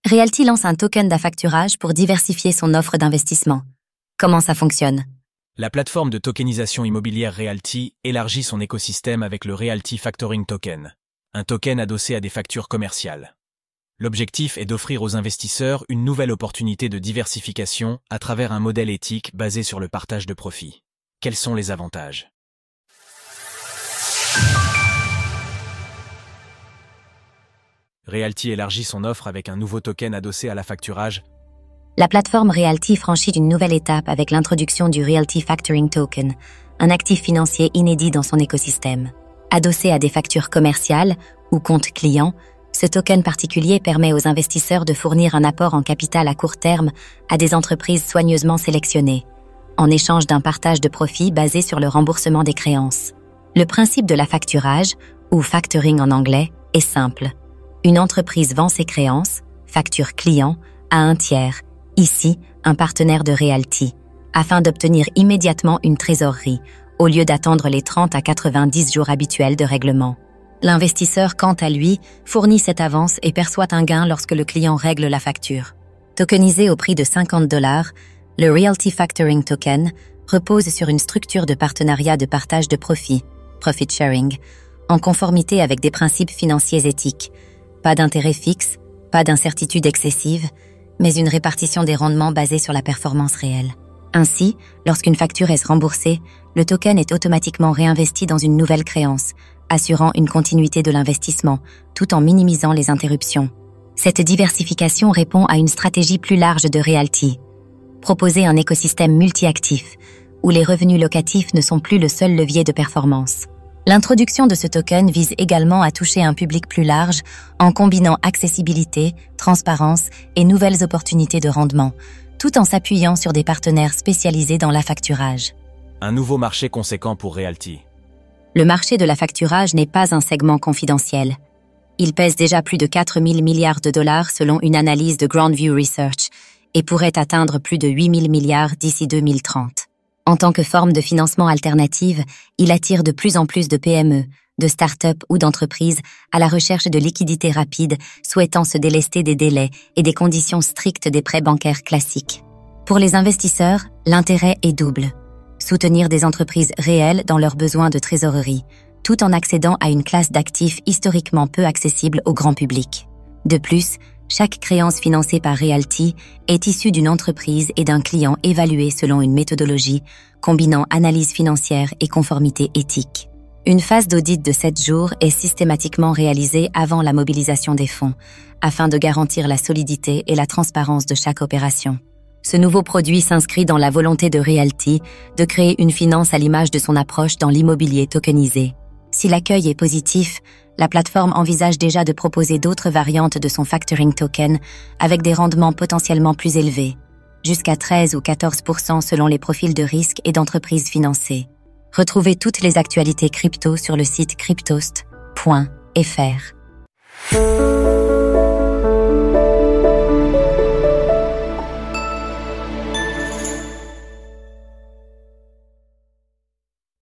Realty lance un token d'affacturage pour diversifier son offre d'investissement. Comment ça fonctionne? La plateforme de tokenisation immobilière Realty élargit son écosystème avec le Realty Factoring Token, un token adossé à des factures commerciales. L'objectif est d'offrir aux investisseurs une nouvelle opportunité de diversification à travers un modèle éthique basé sur le partage de profits. Quels sont les avantages? Realty élargit son offre avec un nouveau token adossé à l'affacturage. La plateforme Realty franchit une nouvelle étape avec l'introduction du Realty Factoring Token, un actif financier inédit dans son écosystème. Adossé à des factures commerciales ou comptes clients, ce token particulier permet aux investisseurs de fournir un apport en capital à court terme à des entreprises soigneusement sélectionnées, en échange d'un partage de profits basé sur le remboursement des créances. Le principe de l'affacturage, ou factoring en anglais, est simple. Une entreprise vend ses créances, facture client, à un tiers, ici un partenaire de Realty, afin d'obtenir immédiatement une trésorerie, au lieu d'attendre les 30 à 90 jours habituels de règlement. L'investisseur, quant à lui, fournit cette avance et perçoit un gain lorsque le client règle la facture. Tokenisé au prix de $50, le Realty Factoring Token repose sur une structure de partenariat de partage de profit, profit sharing, en conformité avec des principes financiers éthiques. Pas d'intérêt fixe, pas d'incertitude excessive, mais une répartition des rendements basée sur la performance réelle. Ainsi, lorsqu'une facture est remboursée, le token est automatiquement réinvesti dans une nouvelle créance, assurant une continuité de l'investissement, tout en minimisant les interruptions. Cette diversification répond à une stratégie plus large de Realty. Proposer un écosystème multi-actif, où les revenus locatifs ne sont plus le seul levier de performance. L'introduction de ce token vise également à toucher un public plus large en combinant accessibilité, transparence et nouvelles opportunités de rendement, tout en s'appuyant sur des partenaires spécialisés dans l'affacturage. Un nouveau marché conséquent pour Realty. Le marché de l'affacturage n'est pas un segment confidentiel. Il pèse déjà plus de 4 000 milliards de dollars selon une analyse de Grandview Research et pourrait atteindre plus de 8 000 milliards d'ici 2030. En tant que forme de financement alternative, il attire de plus en plus de PME, de start-up ou d'entreprises à la recherche de liquidités rapides, souhaitant se délester des délais et des conditions strictes des prêts bancaires classiques. Pour les investisseurs, l'intérêt est double. Soutenir des entreprises réelles dans leurs besoins de trésorerie, tout en accédant à une classe d'actifs historiquement peu accessible au grand public. De plus, chaque créance financée par Realty est issue d'une entreprise et d'un client évalué selon une méthodologie combinant analyse financière et conformité éthique. Une phase d'audit de 7 jours est systématiquement réalisée avant la mobilisation des fonds, afin de garantir la solidité et la transparence de chaque opération. Ce nouveau produit s'inscrit dans la volonté de Realty de créer une finance à l'image de son approche dans l'immobilier tokenisé. Si l'accueil est positif, la plateforme envisage déjà de proposer d'autres variantes de son factoring token avec des rendements potentiellement plus élevés, jusqu'à 13 ou 14% selon les profils de risque et d'entreprises financées. Retrouvez toutes les actualités crypto sur le site cryptost.fr.